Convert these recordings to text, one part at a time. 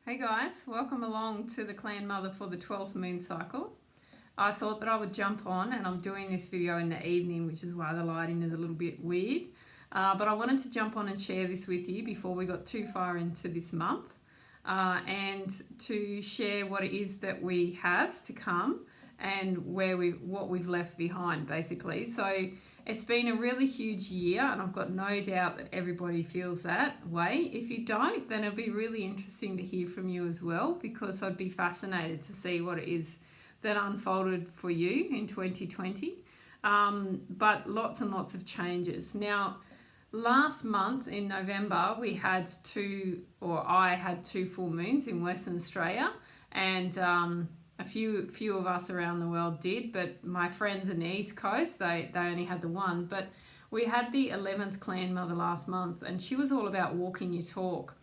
Hey guys, welcome along to the Clan Mother for the 12th moon cycle. I thought that I would jump on, and I'm doing this video in the evening, which is why the lighting is a little bit weird. But I wanted to jump on and share this with you before we got too far into this month, and to share what it is that we have to come and what we've left behind, basically. So it's been a really huge year, and I've got no doubt that everybody feels that way. If you don't, then it'll be really interesting to hear from you as well, because I'd be fascinated to see what it is that unfolded for you in 2020. But lots and lots of changes. Now, last month in November, I had two full moons in Western Australia, and a few of us around the world did, but my friends in the East Coast, they only had the one. But we had the 11th Clan Mother last month, and she was all about walking your talk.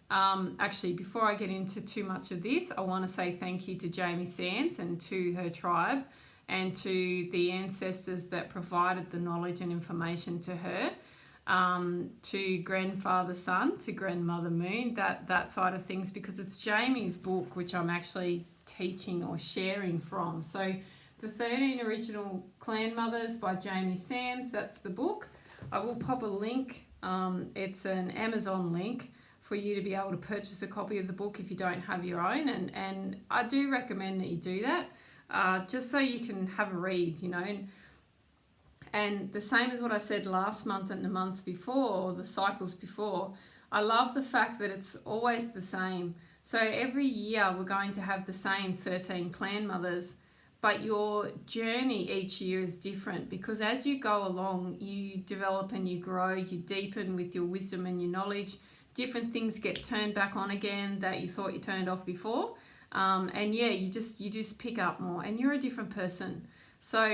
Actually, before I get into too much of this, I want to say thank you to Jamie Sams and to her tribe, and to the ancestors that provided the knowledge and information to her, to grandfather sun, to grandmother moon, that side of things, because it's Jamie's book which I'm actually teaching or sharing from. So the 13 original clan mothers by Jamie Sams, that's the book. I will pop a link. It's an Amazon link for you to be able to purchase a copy of the book if you don't have your own, and I do recommend that you do that, just so you can have a read, and the same as what I said last month and the months before, or the cycles before, I love the fact that it's always the same. So every year we're going to have the same 13 clan mothers, but your journey each year is different, because as you go along, you develop and you grow, you deepen with your wisdom and your knowledge. Different things get turned back on again that you thought you turned off before. And yeah, you just pick up more, and you're a different person. So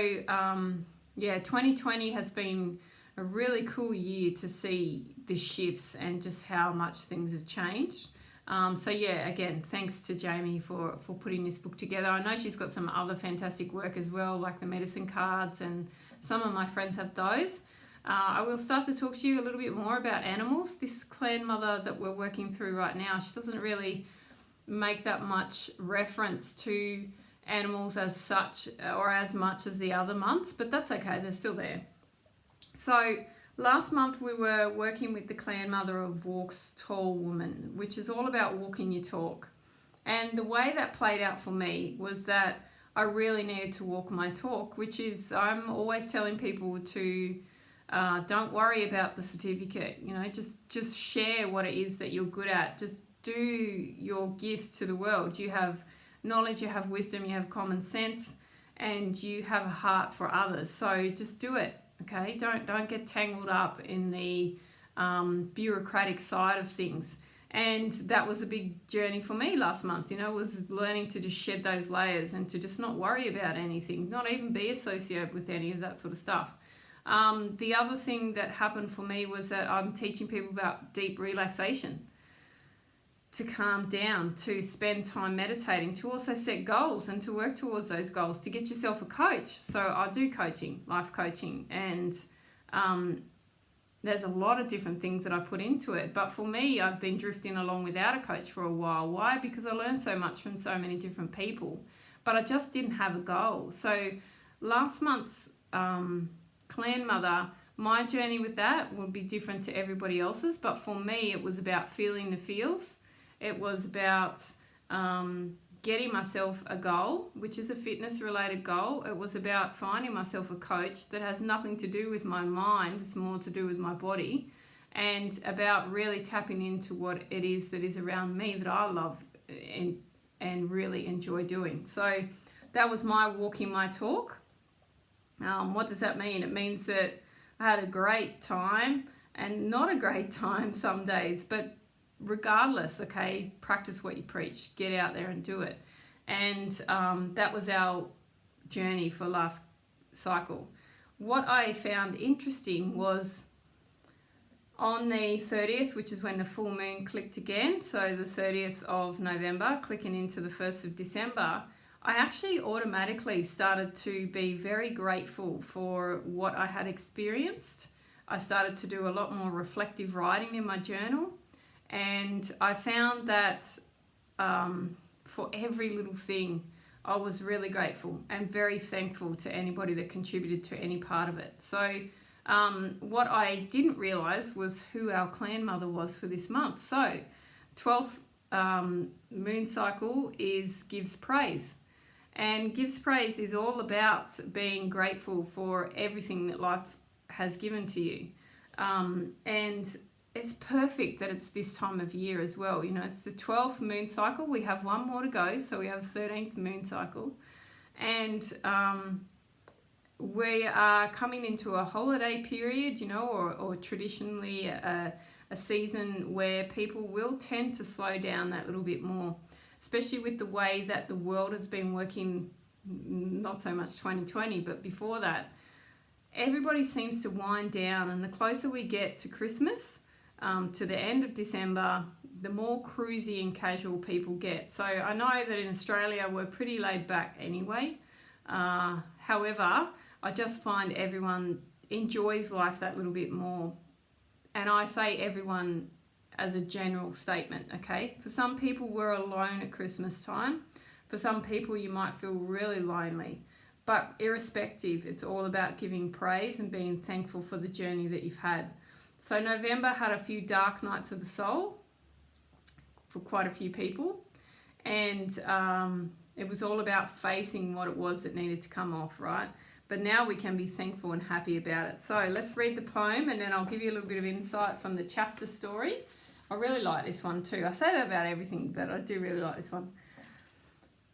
yeah, 2020 has been a really cool year to see the shifts and just how much things have changed. So yeah, again, thanks to Jamie for putting this book together. I know she's got some other fantastic work as well, like the medicine cards, and some of my friends have those. I will start to talk to you a little bit more about animals. This clan mother that we're working through right now, she doesn't really make that much reference to animals as such, or as much as the other months, but that's okay, they're still there. So last month we were working with the clan mother of Walk's Tall Woman, which is all about walking your talk. And the way that played out for me was that I really needed to walk my talk, which is, I'm always telling people to don't worry about the certificate, just share what it is that you're good at. Just do your gift to the world. You have knowledge, you have wisdom, you have common sense, and you have a heart for others. So just do it, okay? Don't get tangled up in the bureaucratic side of things. And that was a big journey for me last month, was learning to just shed those layers and to just not worry about anything, not even be associated with any of that sort of stuff. The other thing that happened for me was that I'm teaching people about deep relaxation, to calm down, to spend time meditating, to also set goals and to work towards those goals, to get yourself a coach. So I do coaching, life coaching, and there's a lot of different things that I put into it. But for me, I've been drifting along without a coach for a while. Why? Because I learned so much from so many different people, but I just didn't have a goal. So last month's clan mother, my journey with that will be different to everybody else's, but for me it was about feeling the feels. It was about getting myself a goal, which is a fitness related goal. It was about finding myself a coach that has nothing to do with my mind, it's more to do with my body, and about really tapping into what it is that is around me that I love and really enjoy doing. So that was my walking my talk. What does that mean? It means that I had a great time and not a great time some days, but regardless, okay, practice what you preach, get out there and do it. And that was our journey for last cycle. What I found interesting was on the 30th, which is when the full moon clicked again, so the 30th of November, clicking into the 1st of December, I actually automatically started to be very grateful for what I had experienced. I started to do a lot more reflective writing in my journal, and I found that for every little thing. I was really grateful and very thankful to anybody that contributed to any part of it. So what I didn't realise was who our clan mother was for this month. So 12th moon cycle is gives praise. And gives praise is all about being grateful for everything that life has given to you. And it's perfect that it's this time of year as well. You know, it's the 12th moon cycle. We have one more to go, so we have 13th moon cycle. And we are coming into a holiday period, you know, or traditionally a season where people will tend to slow down that little bit more, especially with the way that the world has been working, not so much 2020, but before that. Everybody seems to wind down, and the closer we get to Christmas, to the end of December, the more cruisy and casual people get. So I know that in Australia we're pretty laid back anyway. However, I just find everyone enjoys life that little bit more. And I say everyone as a general statement, okay? For some people, we're alone at Christmas time. For some people, you might feel really lonely. But irrespective, it's all about giving praise and being thankful for the journey that you've had. So November had a few dark nights of the soul for quite a few people. And it was all about facing what it was that needed to come off, right? But now we can be thankful and happy about it. So let's read the poem, and then I'll give you a little bit of insight from the chapter story. I really like this one too. I say that about everything, but I do really like this one.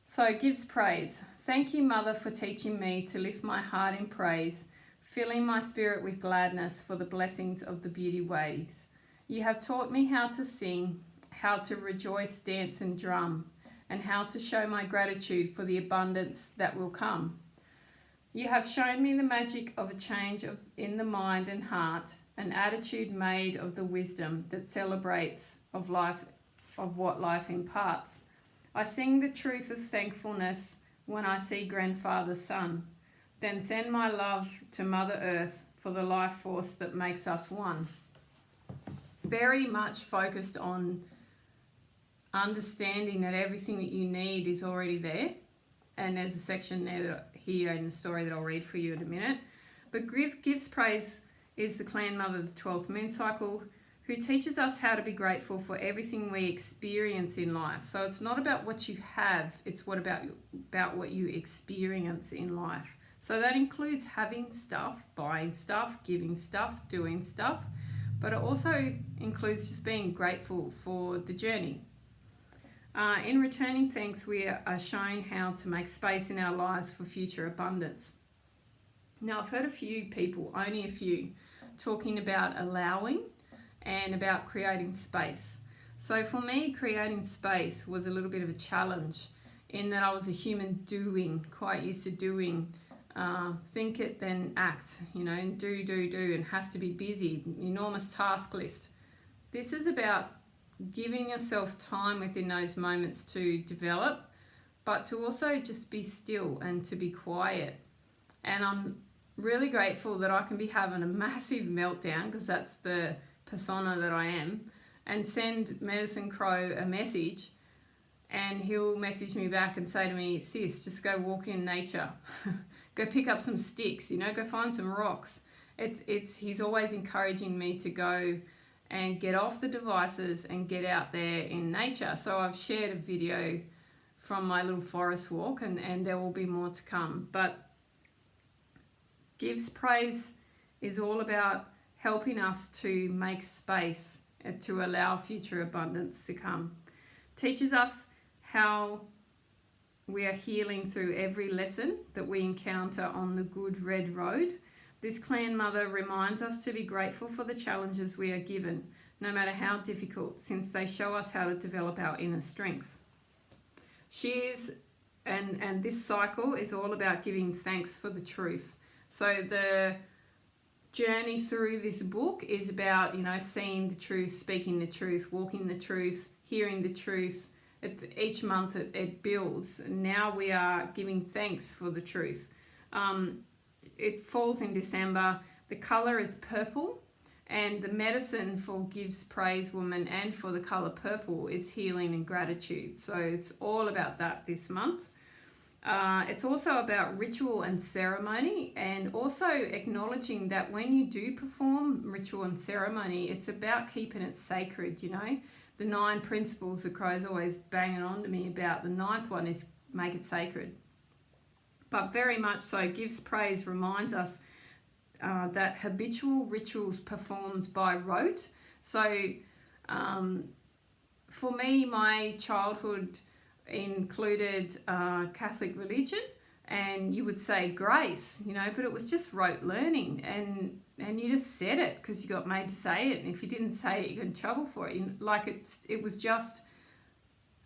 So it gives praise. Thank you, Mother, for teaching me to lift my heart in praise, filling my spirit with gladness for the blessings of the beauty ways. You have taught me how to sing, how to rejoice, dance and drum, and how to show my gratitude for the abundance that will come. You have shown me the magic of a change in the mind and heart, an attitude made of the wisdom that celebrates of life, of what life imparts. I sing the truth of thankfulness when I see Grandfather's son, then send my love to Mother Earth for the life force that makes us one. Very much focused on understanding that everything that you need is already there. And there's a section there here in the story that I'll read for you in a minute. But gives praise is the clan mother of the 12th moon cycle, who teaches us how to be grateful for everything we experience in life. So it's not about what you have, it's about what you experience in life. So that includes having stuff, buying stuff, giving stuff, doing stuff, but it also includes just being grateful for the journey. In returning thanks, we are shown how to make space in our lives for future abundance. Now, I've heard a few people, only a few, talking about allowing and about creating space. So for me, creating space was a little bit of a challenge in that I was a human doing, quite used to doing, think it then act, you know, and do, and have to be busy, enormous task list. This is about giving yourself time within those moments to develop, but to also just be still and to be quiet. And I'm really grateful that I can be having a massive meltdown, because that's the persona that I am, and send Medicine Crow a message, and he'll message me back and say to me, sis, just go walk in nature. Go pick up some sticks, you know, go find some rocks. He's always encouraging me to go and get off the devices and get out there in nature. So I've shared a video from my little forest walk, and there will be more to come. But gives praise is all about helping us to make space to allow future abundance to come. Teaches us how we are healing through every lesson that we encounter on the good red road. This clan mother reminds us to be grateful for the challenges we are given, no matter how difficult, since they show us how to develop our inner strength. And this cycle is all about giving thanks for the truth. So the journey through this book is about, you know, seeing the truth, speaking the truth, walking the truth, hearing the truth. Each month it builds. Now we are giving thanks for the truth. It falls in December. The colour is purple, And the medicine for Gives Praise Woman and for the colour purple is healing and gratitude. So it's all about that this month. It's also about ritual and ceremony, and also acknowledging that when you do perform ritual and ceremony, it's about keeping it sacred, you know. The 9 principles that Crow's always banging on to me about, the 9th one is make it sacred. But very much so, Gives Praise reminds us that habitual rituals performed by rote. So for me, my childhood included Catholic religion, and you would say grace, you know, but it was just rote learning, and you just said it because you got made to say it, and if you didn't say it, you got in trouble for it. Like it was just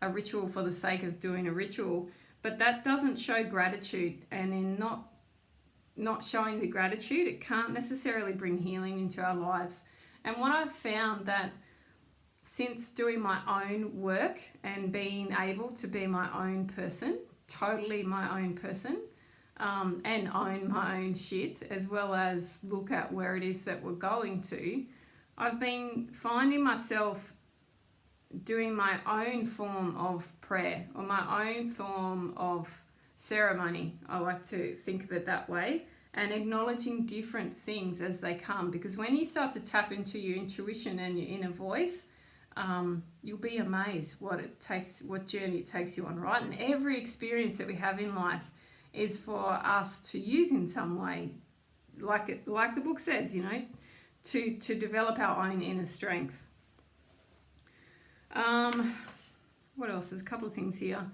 a ritual for the sake of doing a ritual, but that doesn't show gratitude, and in not showing the gratitude, it can't necessarily bring healing into our lives. And what I've found that since doing my own work and being able to be my own person, totally my own person, and own my own shit, as well as look at where it is that we're going to, I've been finding myself doing my own form of prayer or my own form of ceremony. I like to think of it that way, and acknowledging different things as they come, because when you start to tap into your intuition and your inner voice, you'll be amazed what journey it takes you on, right? And every experience that we have in life is for us to use in some way, like the book says, you know, to develop our own inner strength. What else? There's a couple of things here.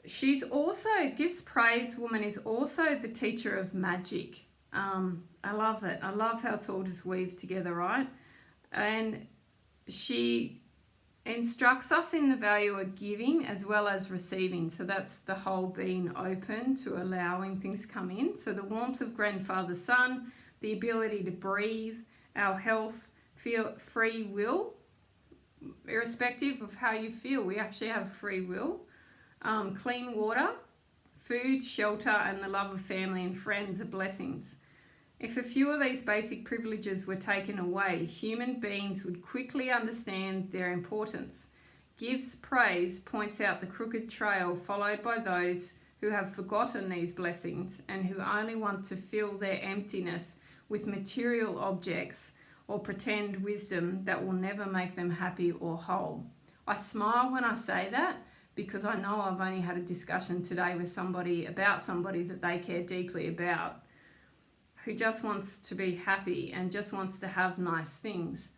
She's also, Gives Praise Woman is also the teacher of magic. I love it. I love how it's all just weaved together, right? And she instructs us in the value of giving as well as receiving. So that's the whole being open to allowing things come in. So the warmth of grandfather sun, the ability to breathe, our health, feel free will, irrespective of how you feel, we actually have free will. Clean water, food, shelter, and the love of family and friends are blessings. If a few of these basic privileges were taken away, human beings would quickly understand their importance. Gives Praise points out the crooked trail followed by those who have forgotten these blessings and who only want to fill their emptiness with material objects or pretend wisdom that will never make them happy or whole. I smile when I say that, because I know I've only had a discussion today with somebody that they care deeply about, who just wants to be happy and just wants to have nice things.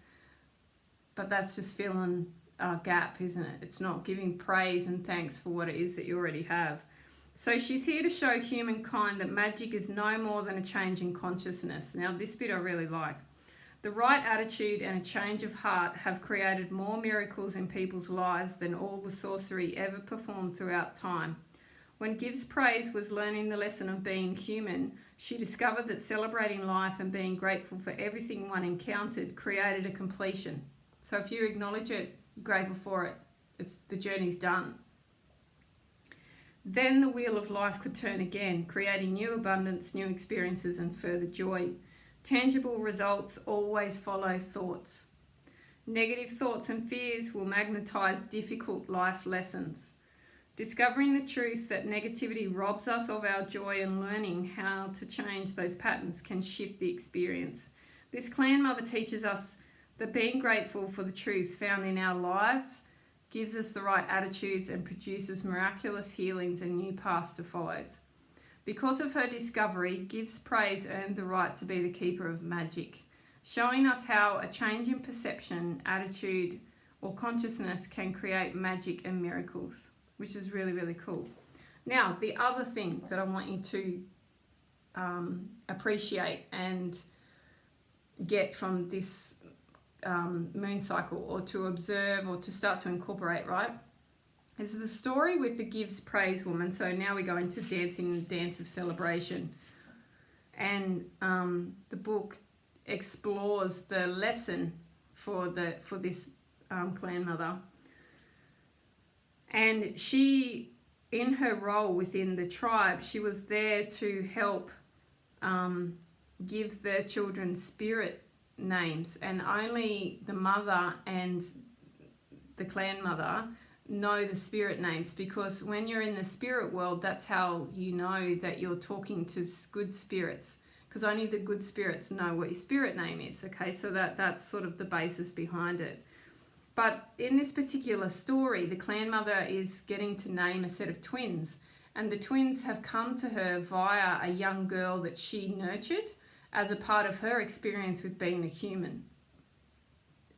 But that's just filling a gap, isn't it? It's not giving praise and thanks for what it is that you already have. So she's here to show humankind that magic is no more than a change in consciousness. Now, this bit I really like. The right attitude and a change of heart have created more miracles in people's lives than all the sorcery ever performed throughout time. When Gives Praise was learning the lesson of being human, she discovered that celebrating life and being grateful for everything one encountered created a completion. So if you acknowledge it, grateful for it, the journey's done. Then the wheel of life could turn again, creating new abundance, new experiences, and further joy. Tangible results always follow thoughts. Negative thoughts and fears will magnetize difficult life lessons. Discovering the truth that negativity robs us of our joy and learning how to change those patterns can shift the experience. This clan mother teaches us that being grateful for the truth found in our lives gives us the right attitudes and produces miraculous healings and new paths to follow. Because of her discovery, Gives Praise earned the right to be the keeper of magic, showing us how a change in perception, attitude, or consciousness can create magic and miracles, which is really, really cool. Now, the other thing that I want you to appreciate and get from this moon cycle, or to observe or to start to incorporate, right, is the story with the Gives Praise Woman. So now we go into dancing, the dance of celebration. And the book explores the lesson for this clan mother. And she, in her role within the tribe, she was there to help gives their children spirit names, and only the mother and the clan mother know the spirit names, because when you're in the spirit world, that's how you know that you're talking to good spirits, because only the good spirits know what your spirit name is. Okay, so that's sort of the basis behind it. But in this particular story, the clan mother is getting to name a set of twins, and the twins have come to her via a young girl that she nurtured as a part of her experience with being a human.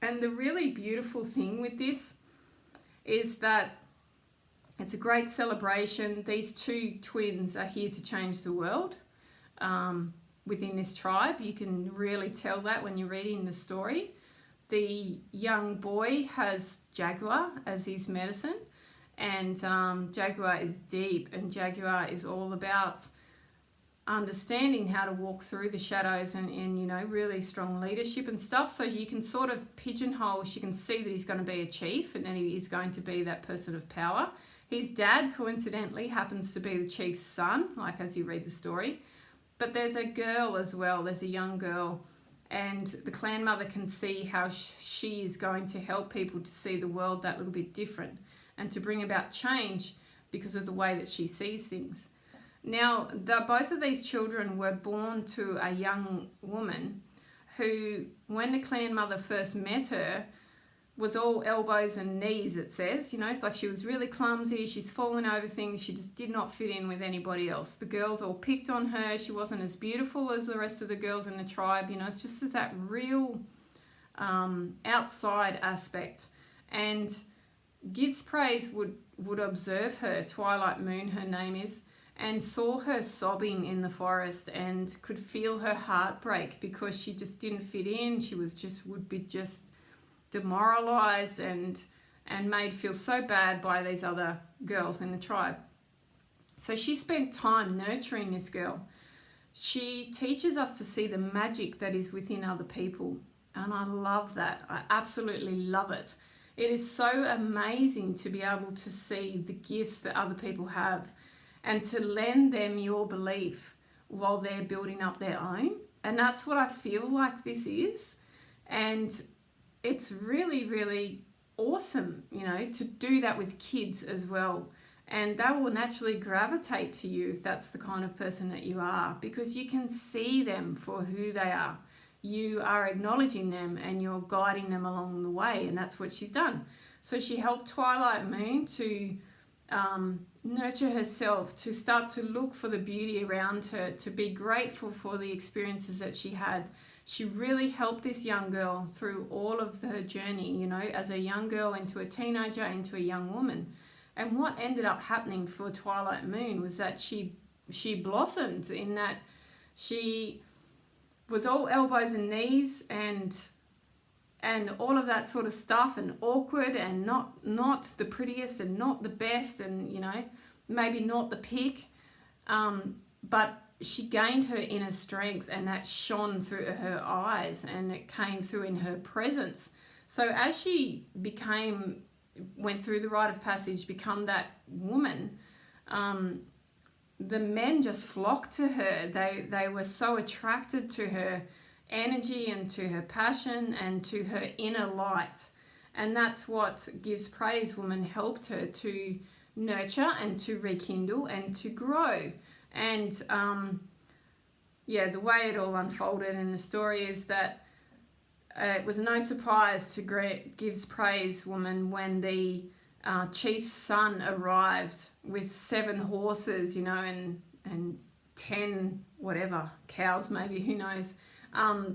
And the really beautiful thing with this is that it's a great celebration. These two twins are here to change the world within this tribe. You can really tell that when you're reading the story. The young boy has Jaguar as his medicine, and Jaguar is deep, and Jaguar is all about understanding how to walk through the shadows and you know, really strong leadership and stuff. So you can sort of pigeonhole, you can see that he's going to be a chief, and then he is going to be that person of power. His dad, coincidentally, happens to be the chief's son, like as you read the story. But there's a girl as well, there's a young girl, and the clan mother can see how she is going to help people to see the world that little bit different and to bring about change because of the way that she sees things. Now, both of these children were born to a young woman who, when the clan mother first met her, was all elbows and knees, it says. You know, it's like she was really clumsy, she's fallen over things, she just did not fit in with anybody else. The girls all picked on her, she wasn't as beautiful as the rest of the girls in the tribe. You know, it's just that real outside aspect. And Gives Praise would observe her, Twilight Moon her name is, and saw her sobbing in the forest and could feel her heart break because she just didn't fit in. She would be demoralized and made feel so bad by these other girls in the tribe. So she spent time nurturing this girl. She teaches us to see the magic that is within other people, and I love that. I absolutely love it. It is so amazing to be able to see the gifts that other people have and to lend them your belief while they're building up their own. And that's what I feel like this is. And it's really, really awesome, you know, to do that with kids as well. And they will naturally gravitate to you if that's the kind of person that you are, because you can see them for who they are. You are acknowledging them and you're guiding them along the way, and that's what she's done. So she helped Twilight Moon to nurture herself, to start to look for the beauty around her, to be grateful for the experiences that she had. She really helped this young girl through all of her journey, you know, as a young girl into a teenager, into a young woman. And what ended up happening for Twilight Moon was that she blossomed in that she was all elbows and knees and all of that sort of stuff, and awkward and not the prettiest and not the best, and you know, maybe not the pick, but she gained her inner strength, and that shone through her eyes and it came through in her presence. So as she went through the rite of passage, become that woman, the men just flocked to her. They were so attracted to her energy and to her passion and to her inner light. And that's what Gives Praise woman helped her to nurture and to rekindle and to grow. And the way it all unfolded in the story is that it was no surprise to Gives Praise woman when the chief's son arrived with 7 horses, you know, and 10 whatever cows, maybe, who knows,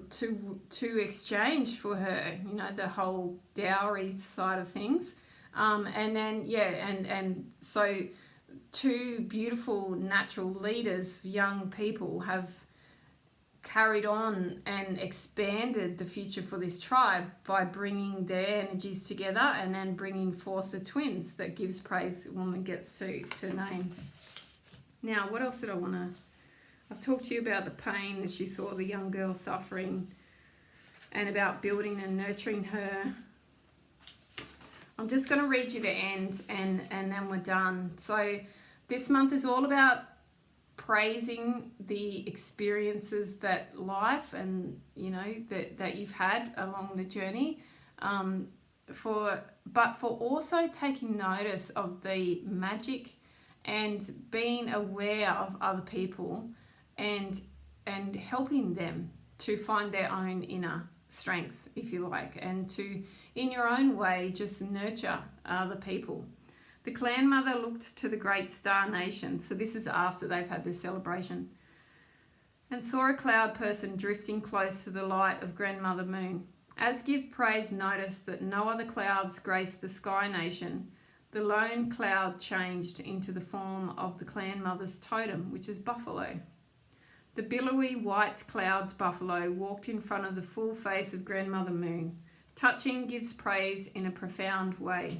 to exchange for her, you know, the whole dowry side of things, and so 2 beautiful natural leaders, young people, have carried on and expanded the future for this tribe by bringing their energies together and then bringing forth the twins that Gives Praise woman gets to name. Now, what else did I want to... I've talked to you about the pain that she saw the young girl suffering and about building and nurturing her. I'm just going to read you the end and then we're done. So this month is all about praising the experiences that life and, you know, that you've had along the journey, but for also taking notice of the magic and being aware of other people and helping them to find their own inner strength, if you like, and to, in your own way, just nurture other people. The clan mother looked to the great star nation, so this is after they've had their celebration, and saw a cloud person drifting close to the light of grandmother moon. As Give Praise noticed that no other clouds graced the sky nation, the lone cloud changed into the form of the clan mother's totem, which is buffalo. The billowy white cloud buffalo walked in front of the full face of grandmother moon, touching Gives Praise in a profound way.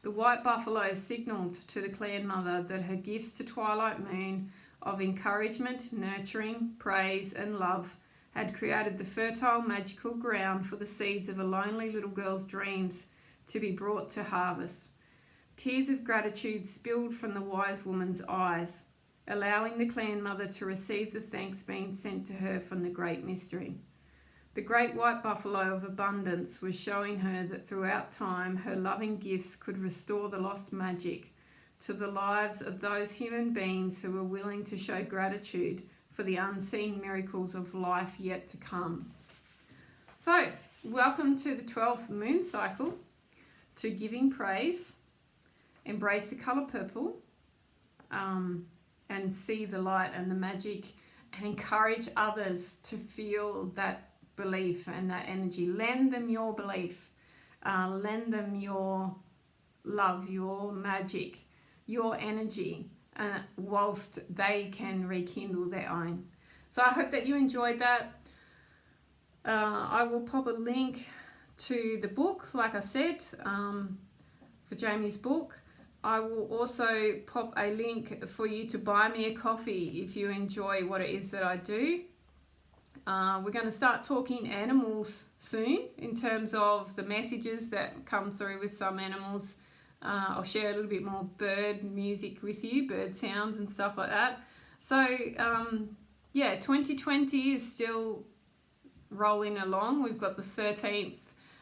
The white buffalo signalled to the clan mother that her gifts to Twilight Moon of encouragement, nurturing, praise and love had created the fertile magical ground for the seeds of a lonely little girl's dreams to be brought to harvest. Tears of gratitude spilled from the wise woman's eyes, allowing the clan mother to receive the thanks being sent to her from the great mystery. The great white buffalo of abundance was showing her that throughout time her loving gifts could restore the lost magic to the lives of those human beings who were willing to show gratitude for the unseen miracles of life yet to come. So, welcome to the 12th moon cycle, to giving praise, embrace the colour purple, and see the light and the magic, and encourage others to feel that belief and that energy. Lend them your belief, lend them your love, your magic, your energy, whilst they can rekindle their own. So I hope that you enjoyed that. I will pop a link to the book, like I said, for Jamie's book. I will also pop a link for you to buy me a coffee if you enjoy what it is that I do. We're going to start talking animals soon in terms of the messages that come through with some animals. I'll share a little bit more bird music with you, bird sounds and stuff like that. So, 2020 is still rolling along. We've got the 13th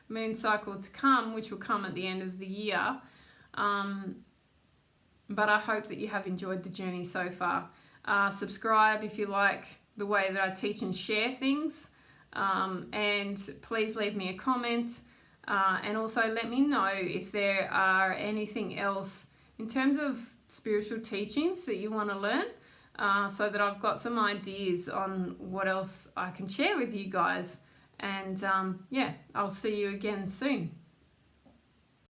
moon cycle to come, which will come at the end of the year. But I hope that you have enjoyed the journey so far. Subscribe if you like the way that I teach and share things. And please leave me a comment. And also let me know if there are anything else in terms of spiritual teachings that you want to learn, so that I've got some ideas on what else I can share with you guys. And I'll see you again soon.